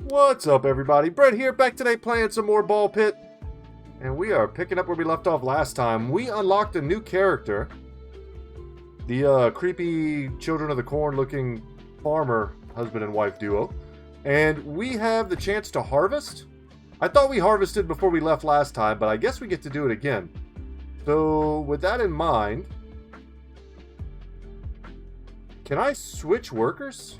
What's up, everybody? Brett here, back today playing some more Ball Pit. And we are picking up where we left off last time. We unlocked a new character. The creepy Children of the Corn looking farmer husband and wife duo. And we have the chance to harvest. I thought we harvested before we left last time, but I guess we get to do it again. So, with that in mind, can I switch workers?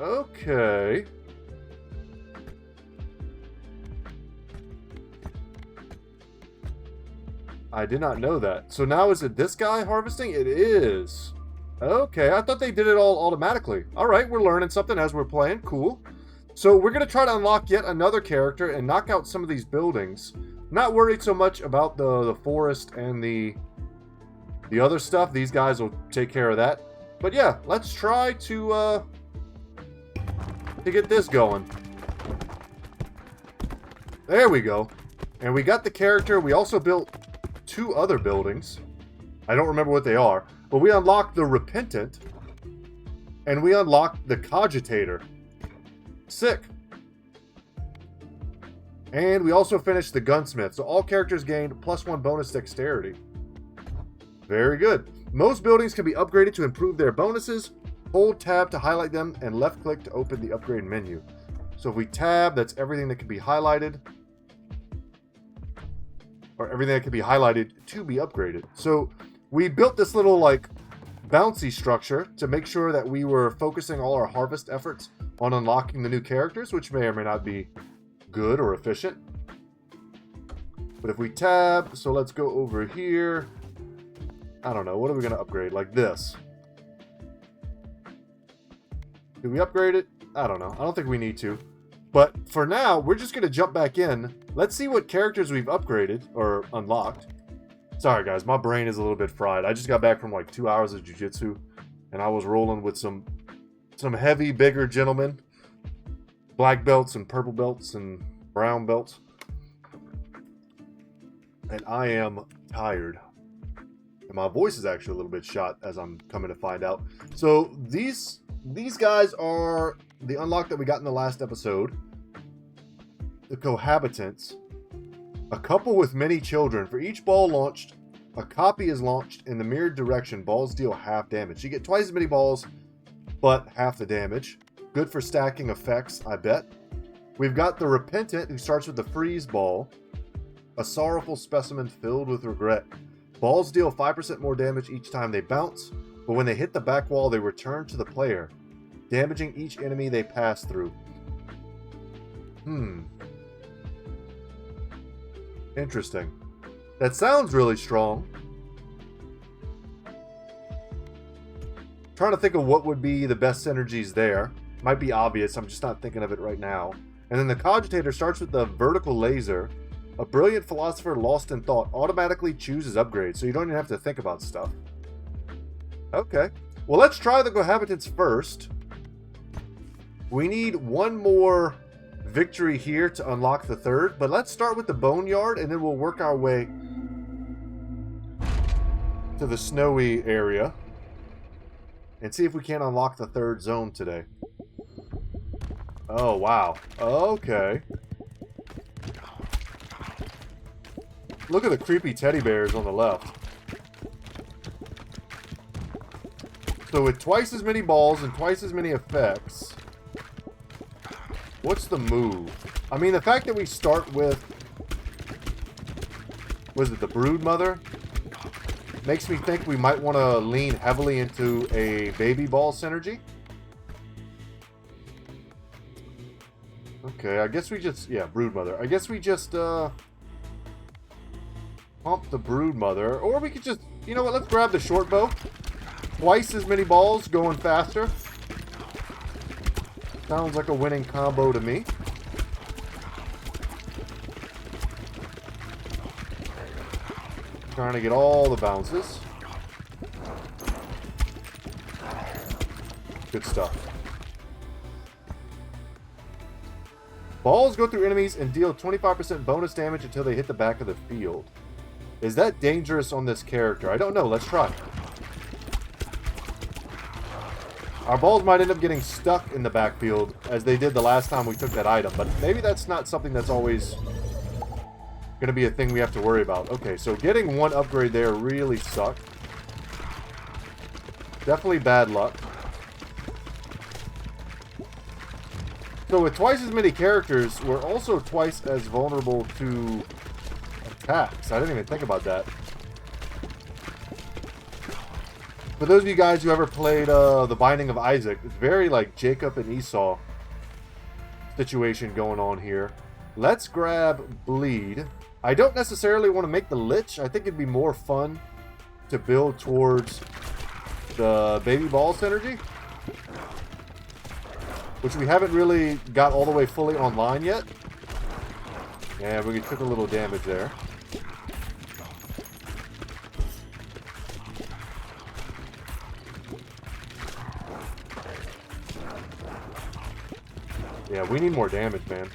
Okay. I did not know that. So now is it this guy harvesting? It is. Okay, I thought they did it all automatically. Alright, we're learning something as we're playing. Cool. So we're going to try to unlock yet another character and knock out some of these buildings. Not worried so much about the forest and the other stuff. These guys will take care of that. But yeah, let's try to get this going. There we go. And we got the character. We also built two other buildings. I don't remember what they are. But we unlocked the Repentant. And we unlocked the Cogitator. Sick. And we also finished the Gunsmith. So all characters gained +1 bonus dexterity. Very good. Most buildings can be upgraded to improve their bonuses. Hold tab to highlight them and left click to open the upgrade menu. So if we tab, that's everything that can be highlighted. Or everything that can be highlighted to be upgraded. So we built this little like bouncy structure to make sure that we were focusing all our harvest efforts on unlocking the new characters, which may or may not be good or efficient. But if we tab, so let's go over here. I don't know, what are we going to upgrade? Like this. Do we upgrade it? I don't know. I don't think we need to. But for now, we're just going to jump back in. Let's see what characters we've upgraded or unlocked. Sorry guys, my brain is a little bit fried. I just got back from like 2 hours of jiu-jitsu, and I was rolling with some heavy, bigger gentlemen. Black belts and purple belts and brown belts. And I am tired. And my voice is actually a little bit shot, as I'm coming to find out. So these guys are the unlock that we got in the last episode. The cohabitants. A couple with many children. For each ball launched, a copy is launched in the mirrored direction. Balls deal half damage. You get twice as many balls, but half the damage. Good for stacking effects, I bet. We've got the Repentant, who starts with the freeze ball. A sorrowful specimen filled with regret. Balls deal 5% more damage each time they bounce, but when they hit the back wall, they return to the player, damaging each enemy they pass through. Interesting. That sounds really strong. Trying to think of what would be the best synergies there. Might be obvious, I'm just not thinking of it right now. And then the Cogitator starts with the vertical laser. A brilliant philosopher lost in thought automatically chooses upgrades, so you don't even have to think about stuff. Okay. Well, let's try the cohabitants first. We need one more victory here to unlock the third, but let's start with the boneyard, and then we'll work our way to the snowy area and see if we can unlock the third zone today. Oh, wow. Okay. Look at the creepy teddy bears on the left. So with twice as many balls and twice as many effects, what's the move? I mean, the fact that we start with, was it the Brood Mother? Makes me think we might want to lean heavily into a baby ball synergy. Okay, I guess we just, yeah, Brood Mother. I guess we just, pump the Brood Mother, or we could just, you know what, let's grab the short bow. Twice as many balls, going faster. Sounds like a winning combo to me. Trying to get all the bounces. Good stuff. Balls go through enemies and deal 25% bonus damage until they hit the back of the field. Is that dangerous on this character? I don't know. Let's try. Our balls might end up getting stuck in the backfield as they did the last time we took that item, but maybe that's not something that's always going to be a thing we have to worry about. Okay, so getting one upgrade there really sucked. Definitely bad luck. So with twice as many characters, we're also twice as vulnerable to attacks. I didn't even think about that. For those of you guys who ever played The Binding of Isaac, it's very like Jacob and Esau situation going on here. Let's grab Bleed. I don't necessarily want to make the Lich. I think it'd be more fun to build towards the Baby Ball synergy, which we haven't really got all the way fully online yet. Yeah, we took a little damage there. Yeah, we need more damage, man.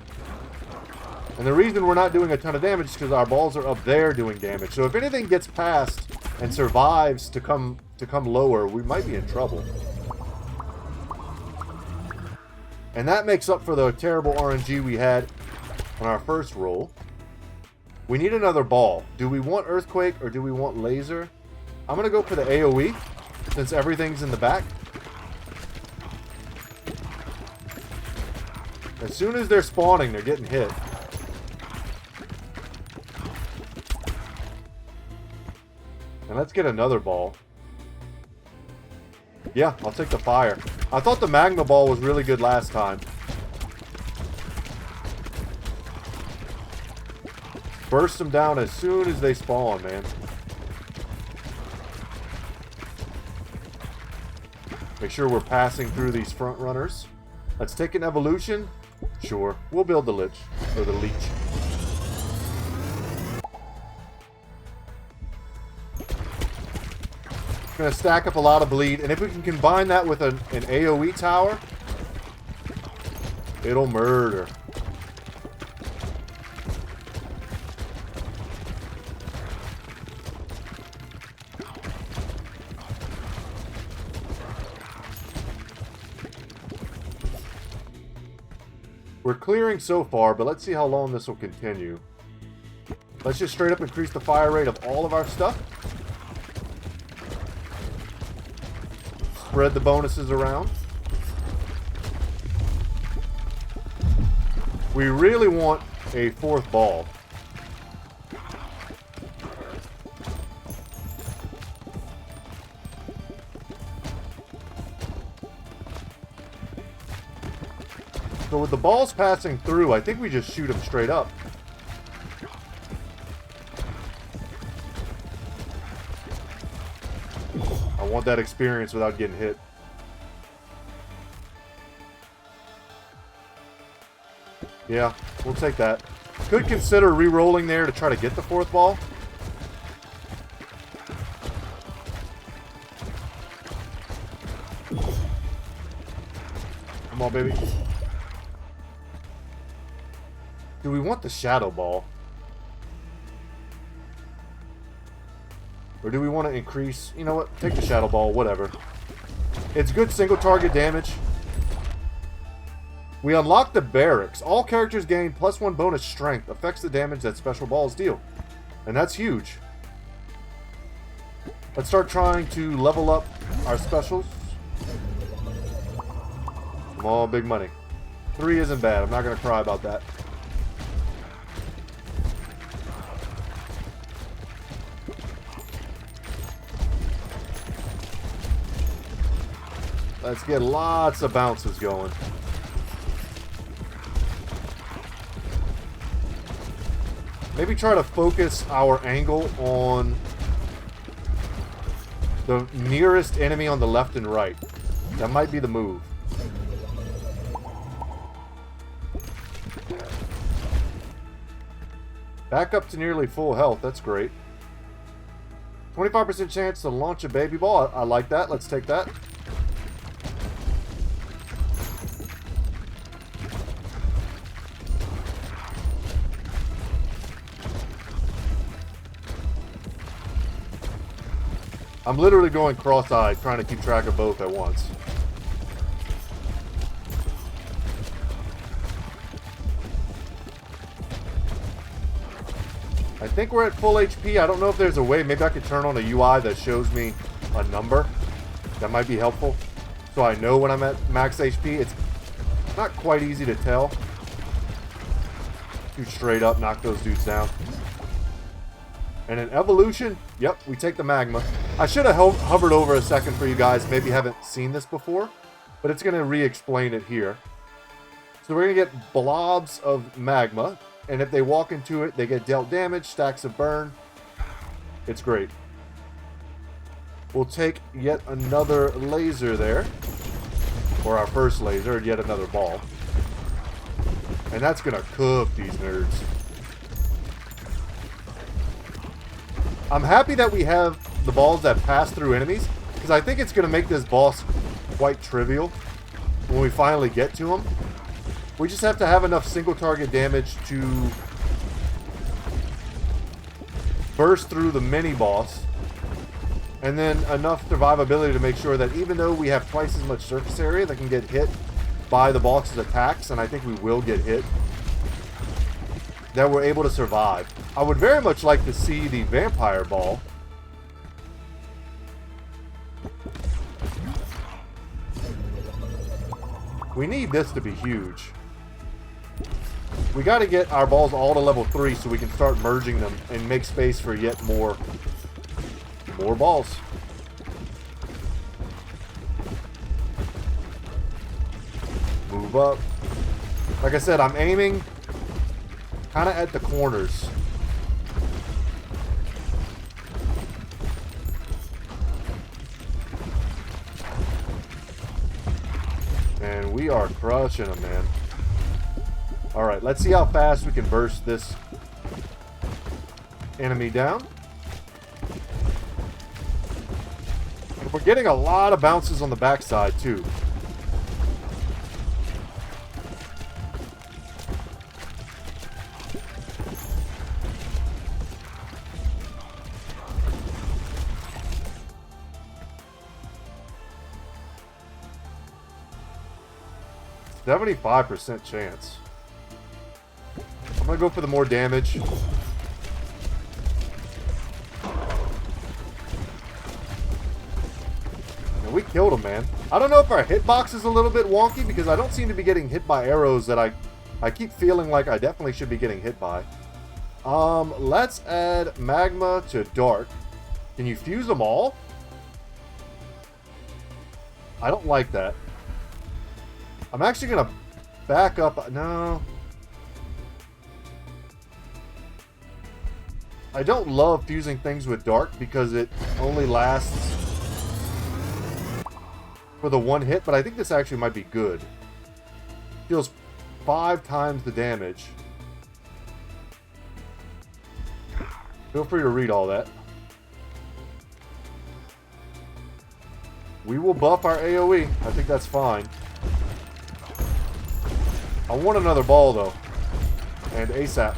And the reason we're not doing a ton of damage is because our balls are up there doing damage. So if anything gets past and survives to come lower, we might be in trouble. And that makes up for the terrible RNG we had on our first roll. We need another ball. Do we want Earthquake or do we want Laser? I'm going to go for the AoE since everything's in the back. As soon as they're spawning, they're getting hit. And let's get another ball. Yeah, I'll take the fire. I thought the magma ball was really good last time. Burst them down as soon as they spawn, man. Make sure we're passing through these front runners. Let's take an evolution. Sure, we'll build the Lich, or the Leech. Gonna stack up a lot of bleed, and if we can combine that with an AoE tower, it'll murder. We're clearing so far, but let's see how long this will continue. Let's just straight up increase the fire rate of all of our stuff. Spread the bonuses around. We really want a fourth ball. So with the balls passing through, I think we just shoot them straight up. I want that experience without getting hit. Yeah, we'll take that. Could consider re-rolling there to try to get the fourth ball. Come on, baby. Do we want the shadow ball? Or do we want to increase... You know what? Take the shadow ball, whatever. It's good single target damage. We unlock the barracks. All characters gain +1 bonus strength. Affects the damage that special balls deal. And that's huge. Let's start trying to level up our specials. Come on, big money. 3 isn't bad. I'm not going to cry about that. Let's get lots of bounces going. Maybe try to focus our angle on the nearest enemy on the left and right. That might be the move. Back up to nearly full health. That's great. 25% chance to launch a baby ball. I like that. Let's take that. I'm literally going cross-eyed, trying to keep track of both at once. I think we're at full HP. I don't know if there's a way. Maybe I could turn on a UI that shows me a number. That might be helpful. So I know when I'm at max HP. It's not quite easy to tell. Shoot straight up, knock those dudes down. And in evolution, yep, we take the magma. I should have hovered over a second for you guys. Maybe haven't seen this before. But it's going to re-explain it here. So we're going to get blobs of magma. And if they walk into it, they get dealt damage, stacks of burn. It's great. We'll take yet another laser there. Or our first laser, and yet another ball. And that's going to cook these nerds. I'm happy that we have the balls that pass through enemies. Because I think it's going to make this boss quite trivial when we finally get to him. We just have to have enough single target damage to burst through the mini boss. And then enough survivability to make sure that even though we have twice as much surface area that can get hit by the boss's attacks, and I think we will get hit, that we're able to survive. I would very much like to see the vampire ball. We need this to be huge. We got to get our balls all to level 3 so we can start merging them and make space for yet more balls. Move up. Like I said, I'm aiming kind of at the corners. And we are crushing them, man. Alright, let's see how fast we can burst this enemy down. And we're getting a lot of bounces on the backside, too. %75 chance. I'm gonna go for the more damage. And we killed him, man. I don't know if our hitbox is a little bit wonky because I don't seem to be getting hit by arrows that I keep feeling like I definitely should be getting hit by. Let's add magma to dark. Can you fuse them all? I don't like that. I'm actually gonna back up. No. I don't love fusing things with dark because it only lasts for the one hit, but I think this actually might be good. Deals 5 times the damage. Feel free to read all that. We will buff our AoE. I think that's fine. I want another ball, though. And ASAP.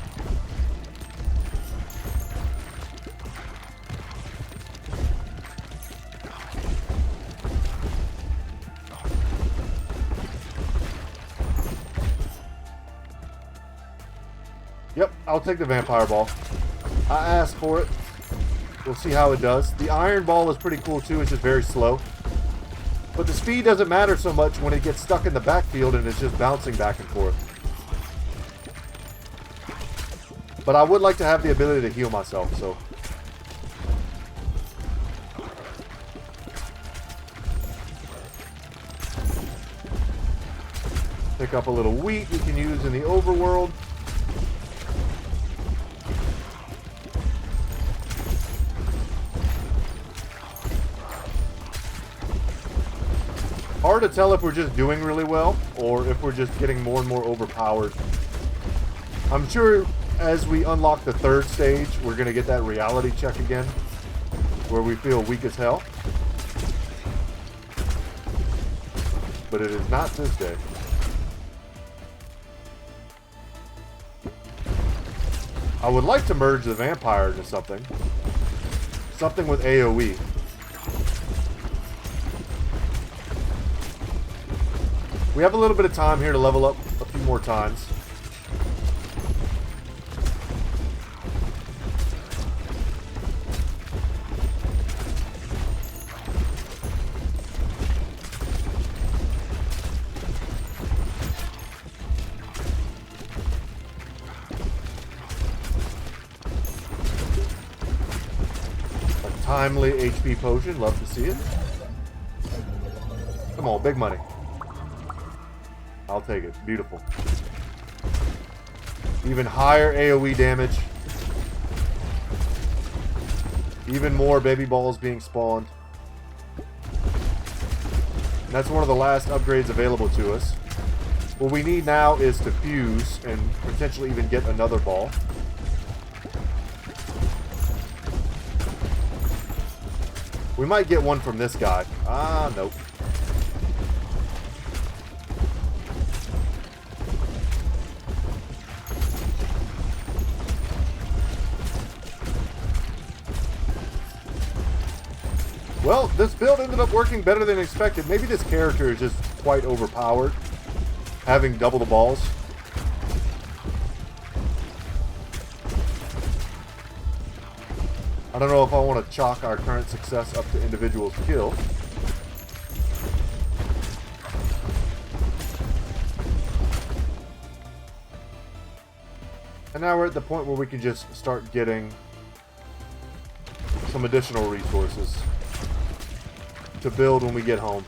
Yep, I'll take the vampire ball. I asked for it. We'll see how it does. The iron ball is pretty cool, too. It's just very slow. But the speed doesn't matter so much when it gets stuck in the backfield and it's just bouncing back and forth. But I would like to have the ability to heal myself, so. Pick up a little wheat we can use in the overworld. Hard to tell if we're just doing really well or if we're just getting more and more overpowered. I'm sure as we unlock the 3rd stage, we're going to get that reality check again where we feel weak as hell. But it is not this day. I would like to merge the vampire into something. Something with AoE. We have a little bit of time here to level up a few more times. Timely HP potion, love to see it. Come on, big money. I'll take it. Beautiful. Even higher AoE damage. Even more baby balls being spawned. And that's one of the last upgrades available to us. What we need now is to fuse and potentially even get another ball. We might get one from this guy. Ah, nope. Well, this build ended up working better than expected. Maybe this character is just quite overpowered, having double the balls. I don't know if I want to chalk our current success up to individual skill. And now we're at the point where we can just start getting some additional resources to build when we get home.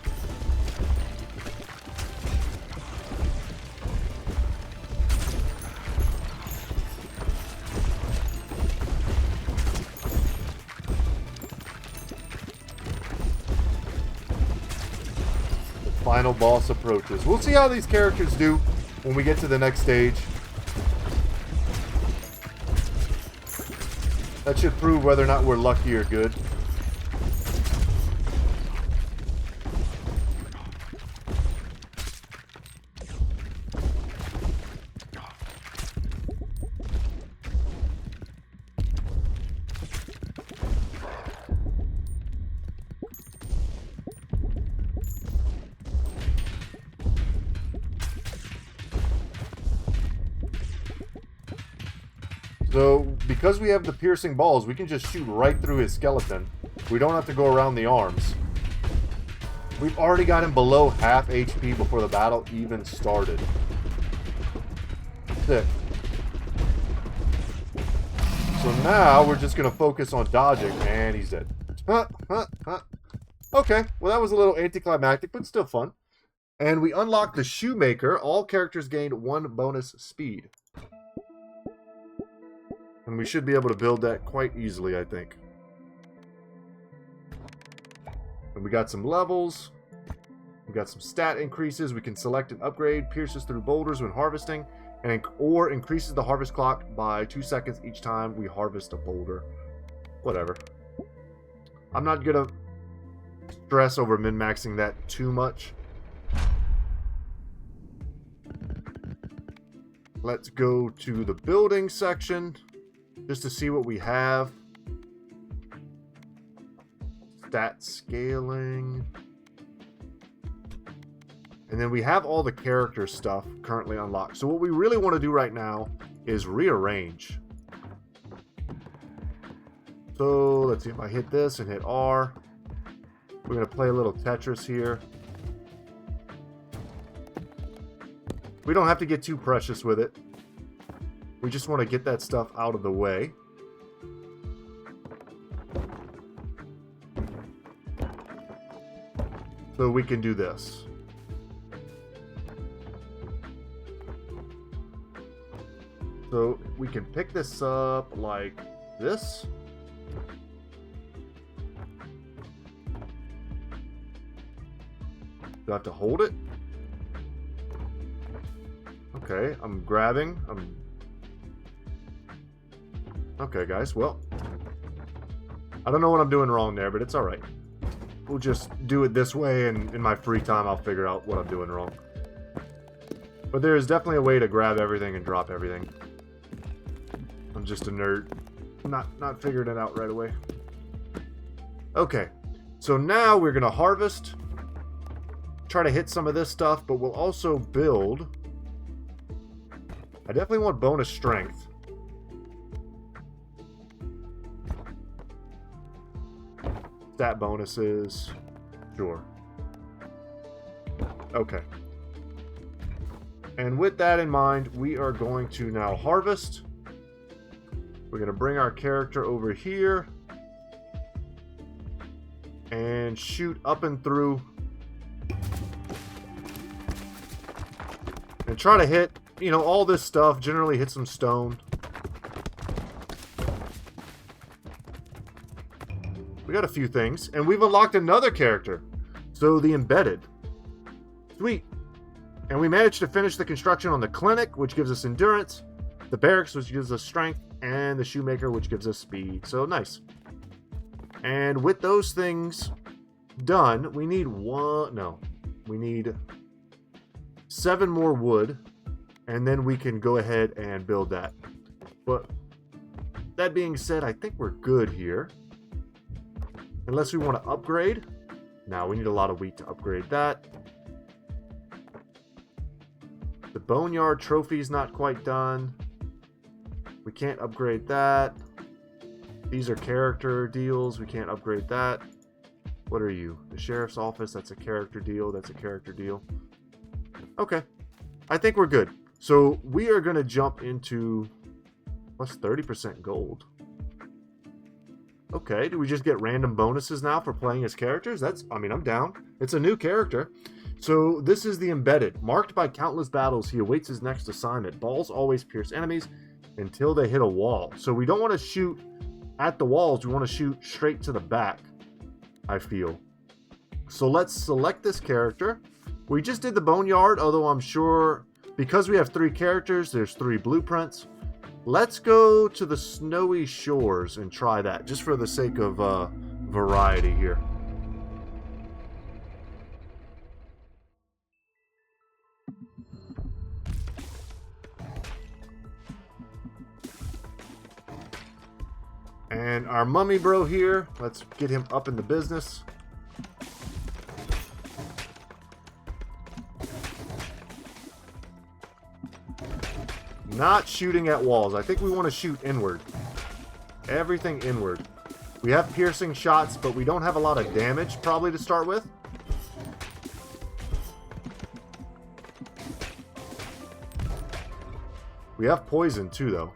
Final boss approaches. We'll see how these characters do when we get to the next stage. That should prove whether or not we're lucky or good. So, because we have the piercing balls, we can just shoot right through his skeleton. We don't have to go around the arms. We've already got him below half HP before the battle even started. Sick. So now we're just going to focus on dodging, and he's dead. Okay, well that was a little anticlimactic, but still fun. And we unlocked the Shoemaker. All characters gained 1 bonus speed. And we should be able to build that quite easily, I think. And we got some levels. We got some stat increases. We can select and upgrade. Pierces through boulders when harvesting. Or increases the harvest clock by 2 seconds each time we harvest a boulder. Whatever. I'm not going to stress over min-maxing that too much. Let's go to the building section. Just to see what we have. Stat scaling. And then we have all the character stuff currently unlocked. So what we really want to do right now is rearrange. So let's see if I hit this and hit R. We're going to play a little Tetris here. We don't have to get too precious with it. We just want to get that stuff out of the way. So we can do this. So we can pick this up like this. Do I have to hold it? Okay, I'm grabbing. Okay, guys, well, I don't know what I'm doing wrong there, but it's alright. We'll just do it this way, and in my free time, I'll figure out what I'm doing wrong. But there is definitely a way to grab everything and drop everything. I'm just a nerd. Not figuring it out right away. Okay, so now we're going to harvest, try to hit some of this stuff, but we'll also build. I definitely want bonus strength. Stat bonuses. Sure. Okay. And with that in mind, we are going to now harvest. We're going to bring our character over here and shoot up and through and try to hit, you know, all this stuff. Generally hit some stone. We got a few things, and we've unlocked another character. So the embedded. Sweet. And we managed to finish the construction on the clinic, which gives us endurance, the barracks, which gives us strength, and the shoemaker, which gives us speed. So nice. And with those things done, we need we need 7 more wood, and then we can go ahead and build that. But that being said, I think we're good here. Unless we want to upgrade. Now we need a lot of wheat to upgrade that. The boneyard trophy is not quite done. We can't upgrade that. These are character deals. We can't upgrade that. What are you? The sheriff's office. That's a character deal. That's a character deal. Okay. I think we're good. So we are going to jump into plus 30% gold. Okay. Do we just get random bonuses now for playing as characters? I'm down. It's a new character. So this is the embedded. Marked by countless battles, he awaits his next assignment. Balls always pierce enemies until they hit a wall. So we don't want to shoot at the walls. We want to shoot straight to the back, I feel. So let's select this character. We just did the boneyard, although I'm sure because we have 3 characters, there's 3 blueprints. Let's go to the snowy shores and try that, just for the sake of variety here. And our mummy bro here, let's get him up in the business. Not shooting at walls. I think we want to shoot inward. Everything inward. We have piercing shots, but we don't have a lot of damage probably to start with. We have poison too, though.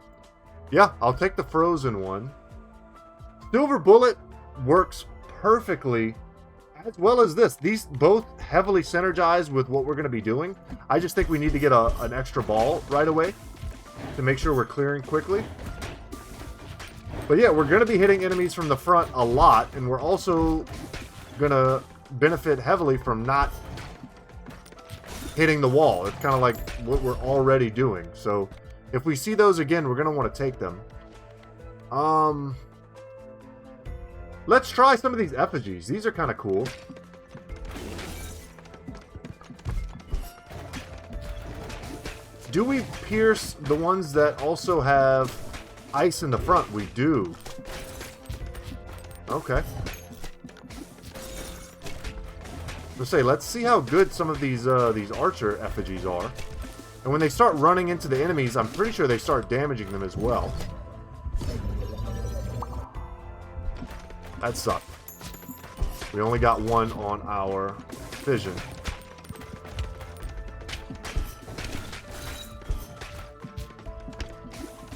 Yeah, I'll take the frozen one. Silver bullet works perfectly, as well as this. These both heavily synergize with what we're going to be doing. I just think we need to get an extra ball right away to make sure we're clearing quickly. But yeah, we're going to be hitting enemies from the front a lot, and we're also going to benefit heavily from not hitting the wall. It's kind of like what we're already doing. So if we see those again, we're going to want to take them. Let's try some of these effigies. These are kind of cool. Do we pierce the ones that also have ice in the front? We do. Okay. Let's see how good some of these archer effigies are. And when they start running into the enemies, I'm pretty sure they start damaging them as well. That sucked. We only got one on our vision.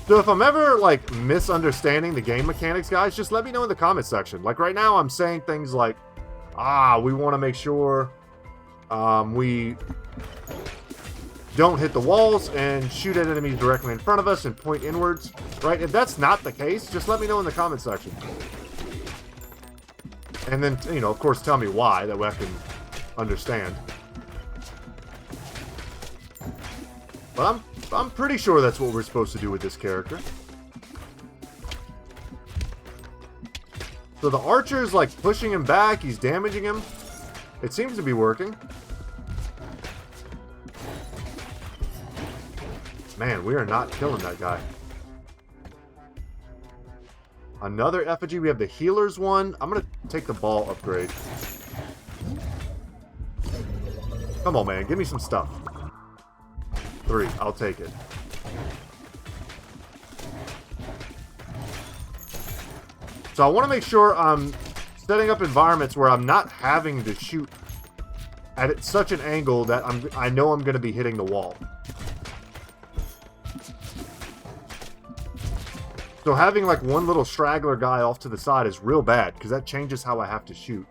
So if I'm ever, like, misunderstanding the game mechanics, guys, just let me know in the comment section. Like, right now I'm saying things like, we want to make sure we don't hit the walls and shoot at enemies directly in front of us and point inwards, right? If that's not the case, just let me know in the comment section. And then, you know, of course, tell me why, that way I can understand. But I'm pretty sure that's what we're supposed to do with this character. So the archer's like pushing him back, he's damaging him. It seems to be working. Man, we are not killing that guy. Another effigy. We have the healer's one. I'm going to take the ball upgrade. Come on, man. Give me some stuff. 3. I'll take it. So I want to make sure I'm setting up environments where I'm not having to shoot at such an angle that I know I'm going to be hitting the wall. So having like one little straggler guy off to the side is real bad, because that changes how I have to shoot.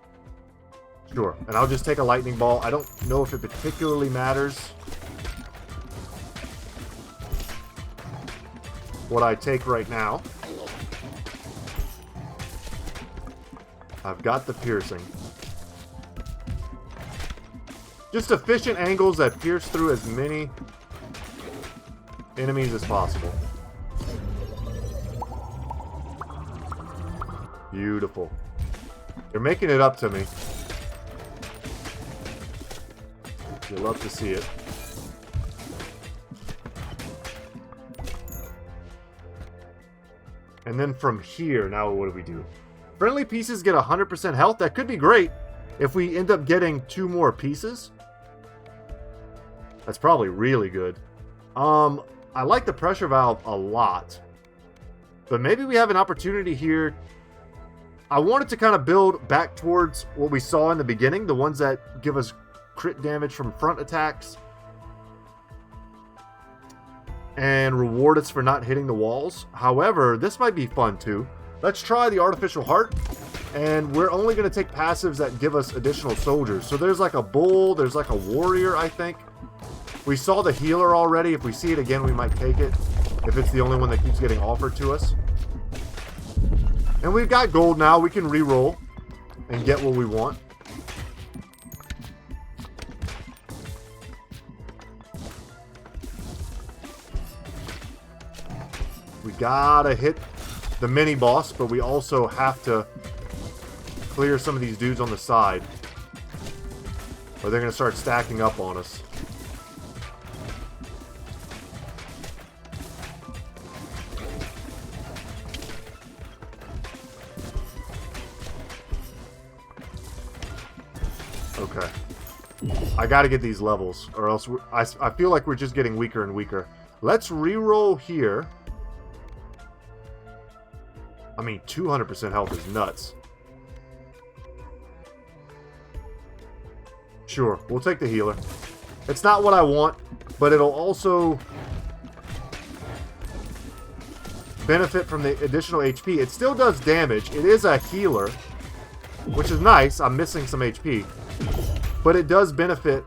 Sure, and I'll just take a lightning ball. I don't know if it particularly matters what I take right now. I've got the piercing. Just efficient angles that pierce through as many enemies as possible. Beautiful. They're making it up to me. You'll love to see it. And then from here, now what do we do? Friendly pieces get 100% health. That could be great if we end up getting 2 more pieces. That's probably really good. I like the pressure valve a lot. But maybe we have an opportunity here. I wanted to kind of build back towards what we saw in the beginning. The ones that give us crit damage from front attacks. And reward us for not hitting the walls. However, this might be fun too. Let's try the artificial heart. And we're only going to take passives that give us additional soldiers. So there's like a bull. There's like a warrior, I think. We saw the healer already. If we see it again, we might take it. If it's the only one that keeps getting offered to us. And we've got gold now. We can re-roll and get what we want. We gotta hit the mini boss, but we also have to clear some of these dudes on the side, or they're gonna start stacking up on us. Okay. I gotta get these levels, or else I feel like we're just getting weaker and weaker. Let's re-roll here. I mean, 200% health is nuts. Sure, we'll take the healer. It's not what I want, but it'll also benefit from the additional HP. It still does damage. It is a healer, which is nice. I'm missing some HP. But it does benefit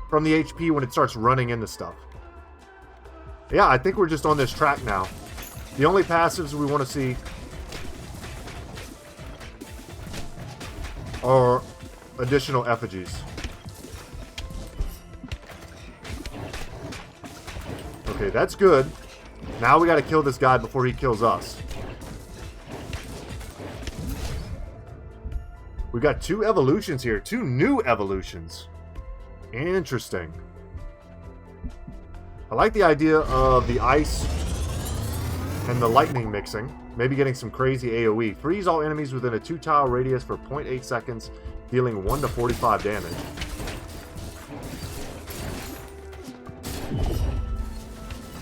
from the HP when it starts running into stuff. Yeah, I think we're just on this track now. The only passives we want to see are additional effigies. Okay, that's good. Now we got to kill this guy before he kills us. We got 2 evolutions here. 2 new evolutions. Interesting. I like the idea of the ice and the lightning mixing. Maybe getting some crazy AoE. Freeze all enemies within a 2-tile radius for 0.8 seconds, dealing 1 to 45 damage.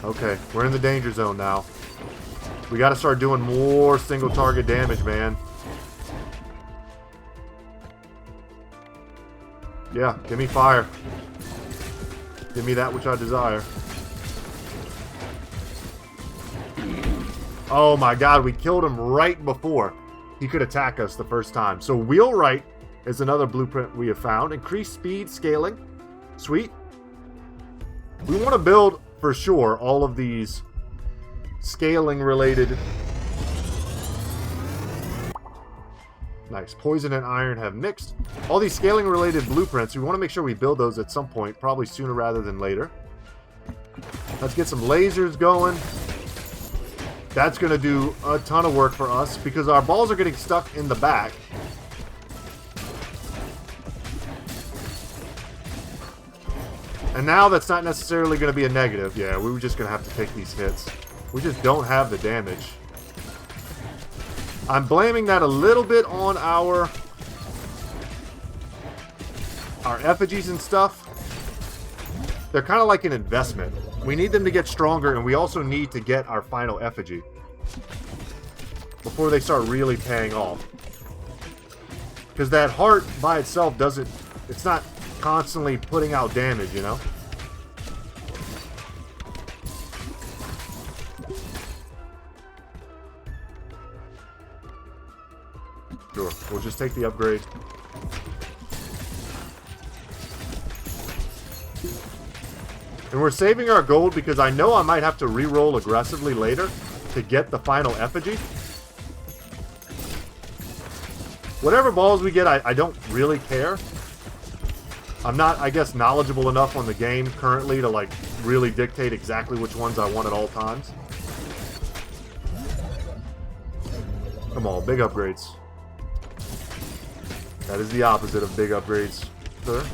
Okay, we're in the danger zone now. We gotta start doing more single target damage, man. Yeah, give me fire. Give me that which I desire. Oh my god, we killed him right before he could attack us the first time. So wheelwright is another blueprint we have found. Increased speed scaling. Sweet. We want to build, for sure, all of these scaling related. Nice. Poison and iron have mixed. All these scaling related blueprints, we want to make sure we build those at some point, probably sooner rather than later. Let's get some lasers going. That's going to do a ton of work for us because our balls are getting stuck in the back. And now that's not necessarily going to be a negative. Yeah, we were just going to have to take these hits. We just don't have the damage. I'm blaming that a little bit on our our effigies and stuff, they're kind of like an investment. We need them to get stronger, and we also need to get our final effigy before they start really paying off. Because that heart by itself doesn't... It's not constantly putting out damage, you know? Sure, we'll just take the upgrade. And we're saving our gold because I know I might have to re-roll aggressively later to get the final effigy. Whatever balls we get, I don't really care. I'm not, I guess, knowledgeable enough on the game currently to, like, really dictate exactly which ones I want at all times. Come on, big upgrades. That is the opposite of big upgrades, sir.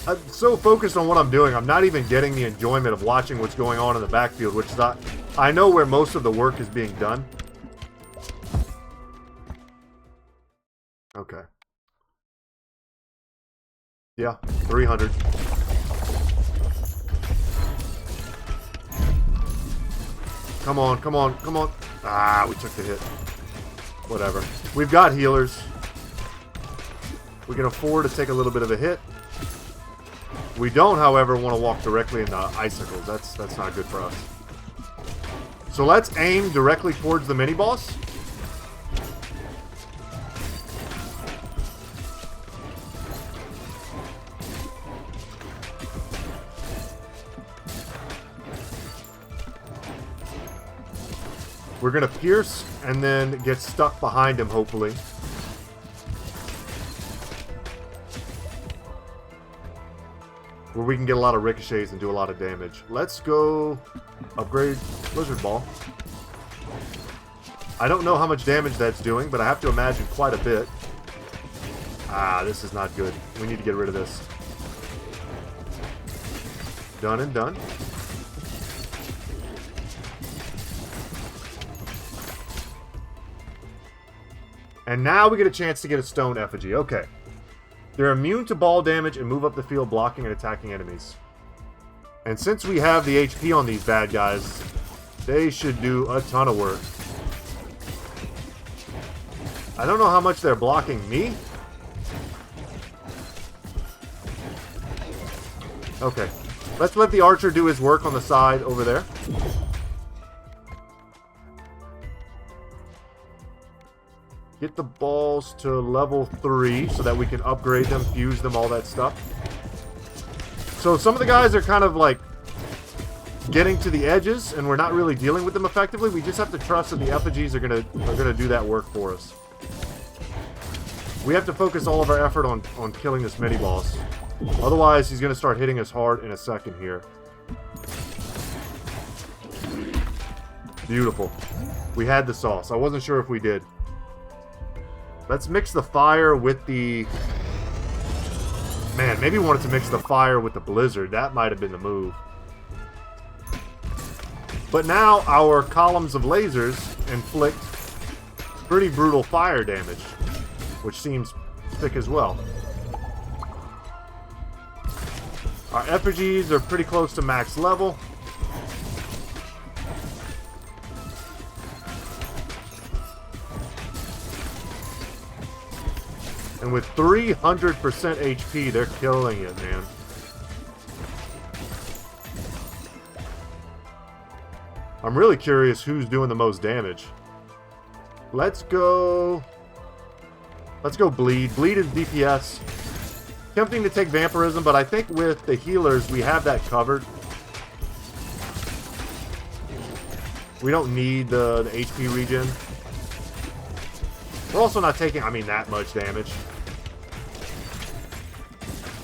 I'm so focused on what I'm doing, I'm not even getting the enjoyment of watching what's going on in the backfield, which is not... I know where most of the work is being done. Okay. Yeah, 300. Come on, come on, come on. Ah, we took the hit. Whatever. We've got healers. We can afford to take a little bit of a hit. We don't, however, want to walk directly into icicles. That's not good for us. So let's aim directly towards the mini-boss. We're going to pierce and then get stuck behind him, hopefully. Where we can get a lot of ricochets and do a lot of damage. Let's go upgrade Blizzard Ball. I don't know how much damage that's doing, but I have to imagine quite a bit. Ah, this is not good. We need to get rid of this. Done and done. And now we get a chance to get a stone effigy. Okay. They're immune to ball damage and move up the field blocking and attacking enemies. And since we have the HP on these bad guys, they should do a ton of work. I don't know how much they're blocking me. Okay. Let's let the archer do his work on the side over there. Get the balls to level 3 so that we can upgrade them, fuse them, all that stuff. So some of the guys are kind of like getting to the edges and we're not really dealing with them effectively. We just have to trust that the effigies are gonna do that work for us. We have to focus all of our effort on killing this mini-boss. Otherwise, he's gonna start hitting us hard in a second here. Beautiful. We had the sauce. I wasn't sure if we did. Let's mix the fire with the... Man, maybe we wanted to mix the fire with the blizzard. That might have been the move. But now our columns of lasers inflict pretty brutal fire damage, which seems thick as well. Our effigies are pretty close to max level. And with 300% HP, they're killing it, man. I'm really curious who's doing the most damage. Let's go Bleed. Bleed is DPS. Tempting to take Vampirism, but I think with the healers, we have that covered. We don't need the HP regen. We're also not taking, I mean, that much damage.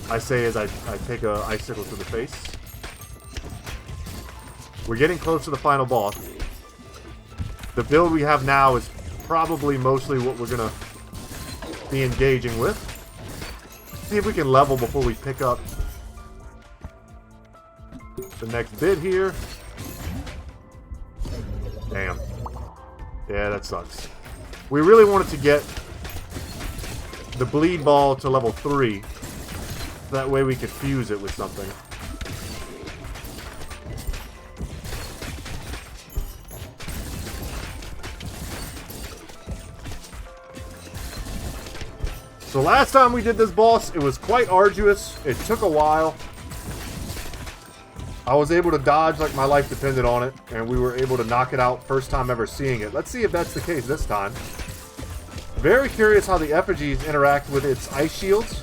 I say as I take a icicle to the face. We're getting close to the final boss. The build we have now is probably mostly what we're going to be engaging with. See if we can level before we pick up the next bit here. Damn. Yeah, that sucks. We really wanted to get the bleed ball to level 3. That way we could fuse it with something. So last time we did this boss, it was quite arduous. It took a while. I was able to dodge like my life depended on it, and we were able to knock it out first time ever seeing it. Let's see if that's the case this time. Very curious how the effigies interact with its ice shields.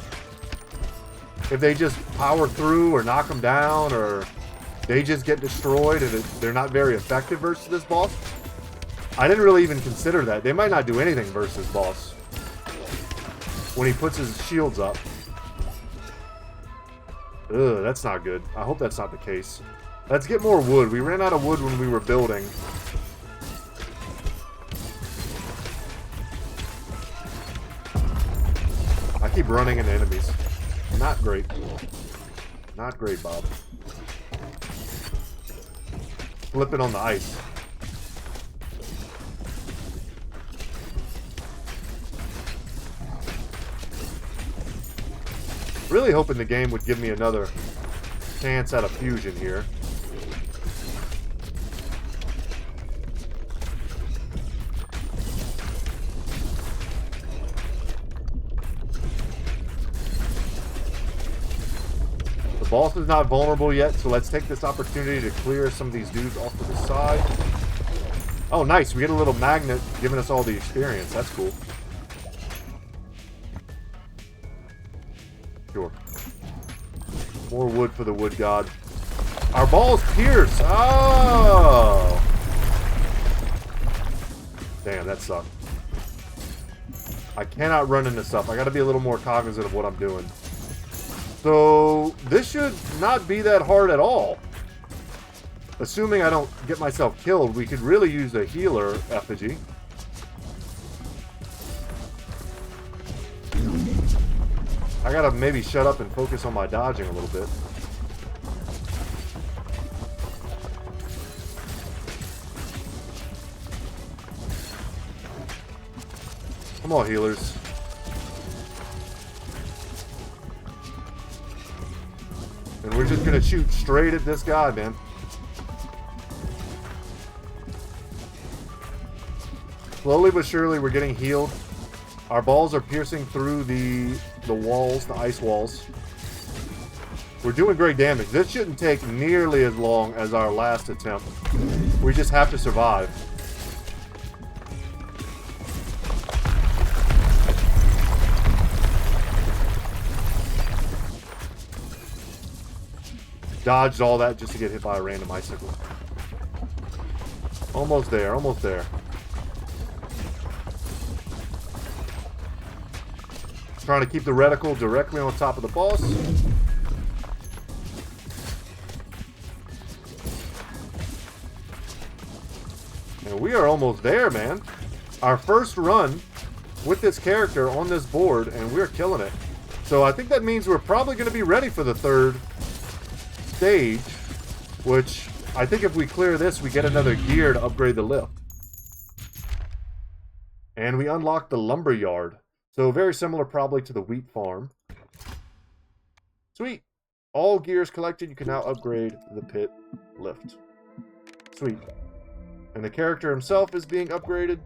If they just power through or knock them down, or they just get destroyed and they're not very effective versus this boss. I didn't really even consider that. They might not do anything versus boss when he puts his shields up. Ugh, that's not good. I hope that's not the case. Let's get more wood. We ran out of wood when we were building. I keep running into enemies. Not great. Not great, Bob. Flipping on the ice. Really hoping the game would give me another chance at a fusion here. The boss is not vulnerable yet, so let's take this opportunity to clear some of these dudes off to the side. Oh, nice. We get a little magnet giving us all the experience. That's cool. Sure. More wood for the wood god. Our balls pierce! Oh! Damn, that sucked. I cannot run into stuff. I gotta be a little more cognizant of what I'm doing. So, this should not be that hard at all. Assuming I don't get myself killed, we could really use a healer effigy. I gotta maybe shut up and focus on my dodging a little bit. Come on, healers. And we're just gonna shoot straight at this guy, man. Slowly but surely, we're getting healed. Our balls are piercing through the walls, the ice walls. We're doing great damage. This shouldn't take nearly as long as our last attempt. We just have to survive. Dodged all that just to get hit by a random icicle. Almost there, almost there. Trying to keep the reticle directly on top of the boss. And we are almost there, man. Our first run with this character on this board, and we're killing it. So I think that means we're probably going to be ready for the third stage, which I think if we clear this, we get another gear to upgrade the lift. And we unlock the lumber yard. So very similar probably to the wheat farm. Sweet. All gears collected, you can now upgrade the pit lift. Sweet. And the character himself is being upgraded.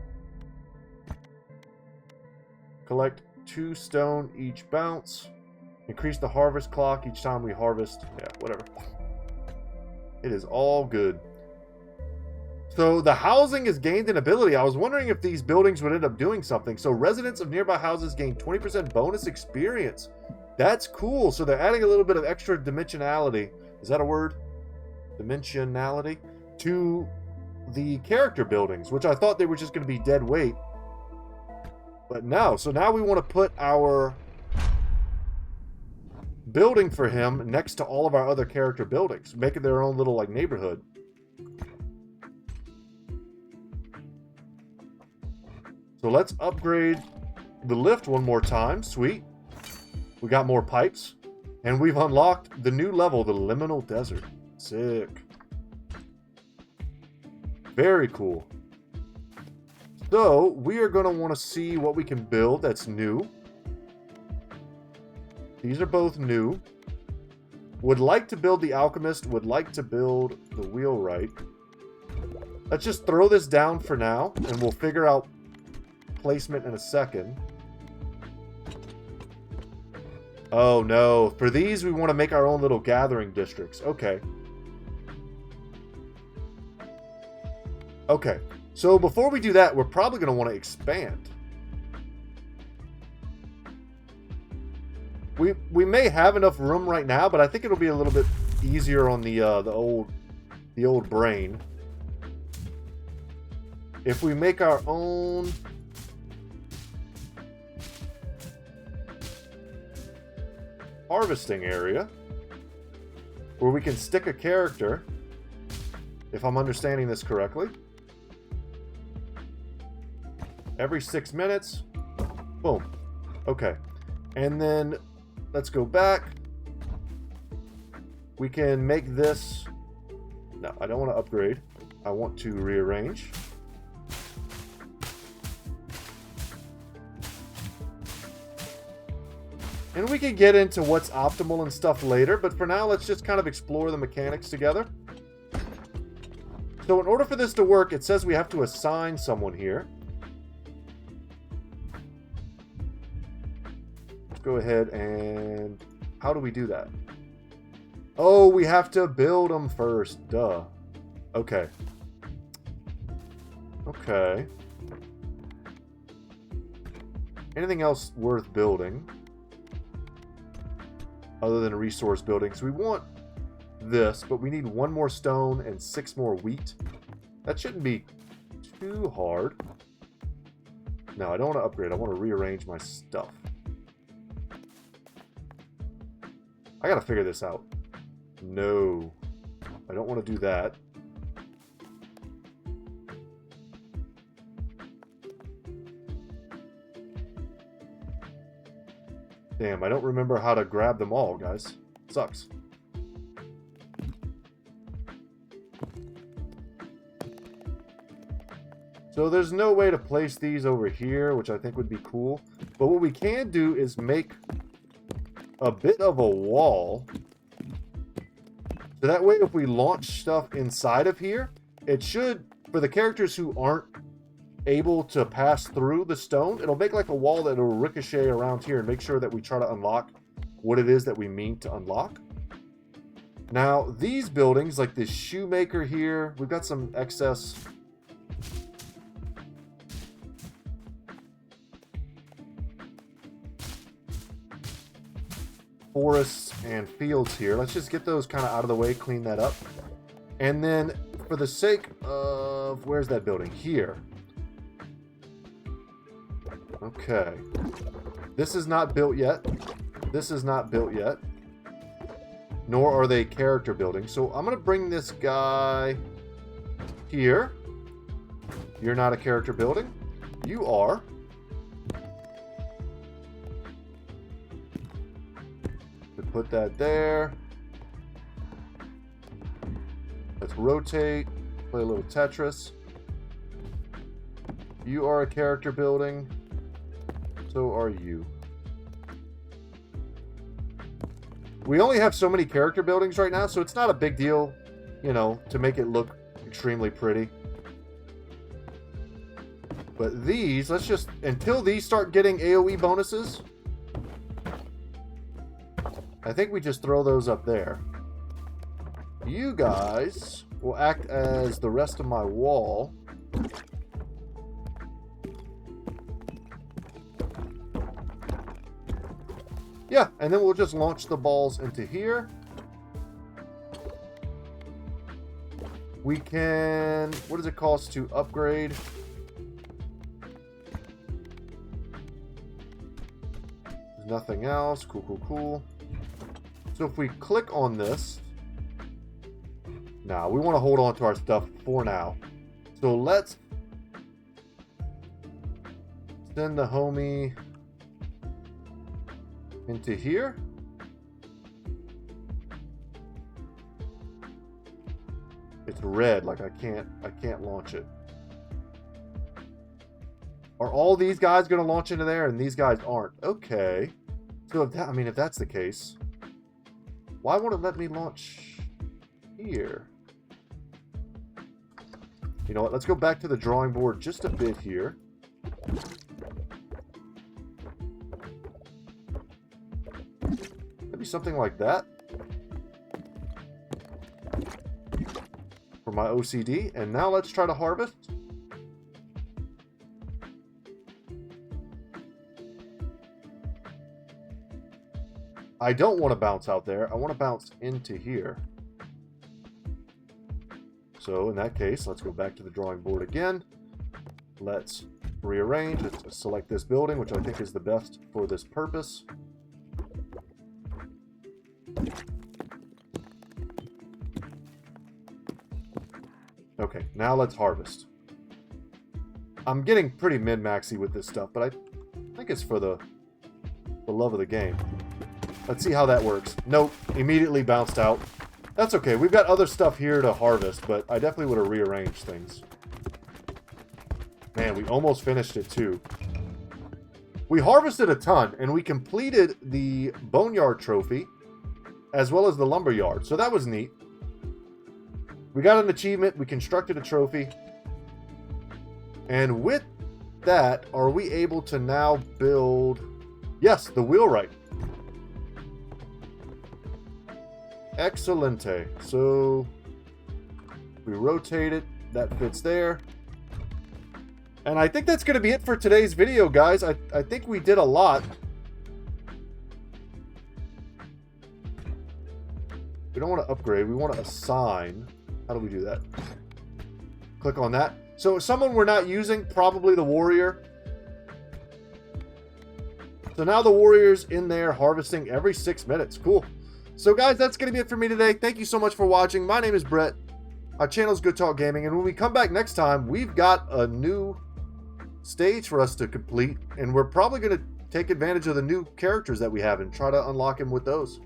Collect 2 stone each bounce. Increase the harvest clock each time we harvest. Yeah, whatever. It is all good. So the housing is gained in ability. I was wondering if these buildings would end up doing something. So residents of nearby houses gain 20% bonus experience. That's cool. So they're adding a little bit of extra dimensionality. Is that a word? Dimensionality? To the character buildings, which I thought they were just going to be dead weight. But no. So now we want to put our building for him next to all of our other character buildings, make it their own little like neighborhood. So let's upgrade the lift one more time. Sweet. We got more pipes. And we've unlocked the new level, the Liminal Desert. Sick. Very cool. So, we are going to want to see what we can build that's new. These are both new. Would like to build the alchemist. Would like to build the wheelwright. Let's just throw this down for now, and we'll figure out placement in a second. Oh, no. For these, we want to make our own little gathering districts. Okay. Okay. So before we do that, we're probably going to want to expand. We may have enough room right now, but I think it'll be a little bit easier on the old brain if we make our own harvesting area where we can stick a character, if I'm understanding this correctly. Every 6 minutes. Boom. Okay. And then let's go back. We can make this... No, I don't want to upgrade. I want to rearrange. And we can get into what's optimal and stuff later, but for now, let's just kind of explore the mechanics together. So in order for this to work, it says we have to assign someone here. Let's go ahead and... How do we do that? Oh, we have to build them first. Duh. Okay. Okay. Anything else worth building? Other than resource building. So we want this, but we need 1 more stone and 6 more wheat. That shouldn't be too hard. No, I don't want to upgrade. I want to rearrange my stuff. I gotta figure this out. No. I don't want to do that. Damn, I don't remember how to grab them all, guys. Sucks. So there's no way to place these over here, which I think would be cool. But what we can do is make a bit of a wall. So that way, if we launch stuff inside of here, it should, for the characters who aren't able to pass through the stone, it'll make like a wall that will ricochet around here and make sure that we try to unlock what it is that we mean to unlock. Now, these buildings, like this shoemaker here, we've got some excess... forests and fields here. Let's just get those kind of out of the way, clean that up. And then, for the sake of... Where's that building? Here. Okay. This is not built yet. This is not built yet. Nor are they character building. So I'm going to bring this guy here. You're not a character building. You are. Put that there. Let's rotate. Play a little Tetris. You are a character building. So are you. We only have so many character buildings right now, so it's not a big deal, you know, to make it look extremely pretty. But these, let's just, until these start getting AoE bonuses, I think we just throw those up there. You guys will act as the rest of my wall. Yeah, and then we'll just launch the balls into here. We can... What does it cost to upgrade? There's nothing else. Cool, cool, cool. So if we click on this... Nah, we want to hold on to our stuff for now. So let's send the homie into here. It's red, like I can't launch it. Are all these guys going to launch into there and these guys aren't? Okay. So if that, I mean, if that's the case, why won't it let me launch here? You know what? Let's go back to the drawing board just a bit here. Maybe something like that. For my OCD. And now let's try to harvest. I don't want to bounce out there. I want to bounce into here. So in that case, let's go back to the drawing board again. Let's rearrange. Let's select this building, which I think is the best for this purpose. Okay, now let's harvest. I'm getting pretty min-maxy with this stuff, but I think it's for the love of the game. Let's see how that works. Nope, immediately bounced out. That's okay. We've got other stuff here to harvest, but I definitely would have rearranged things. Man, we almost finished it too. We harvested a ton, and we completed the boneyard trophy, as well as the lumber yard. So that was neat. We got an achievement. We constructed a trophy. And with that, are we able to now build... Yes, the wheelwright. Excelente. So we rotate it. That fits there. And I think that's going to be it for today's video, guys. I think we did a lot. We don't want to upgrade. We want to assign. How do we do that? Click on that. So someone we're not using, probably the warrior. So now the warrior's in there harvesting every 6 minutes. Cool. So guys, that's going to be it for me today. Thank you so much for watching. My name is Brett. Our channel is Good Talk Gaming. And when we come back next time, we've got a new stage for us to complete. And we're probably going to take advantage of the new characters that we have and try to unlock them with those.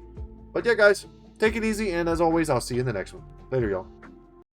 But yeah, guys, take it easy. And as always, I'll see you in the next one. Later, y'all.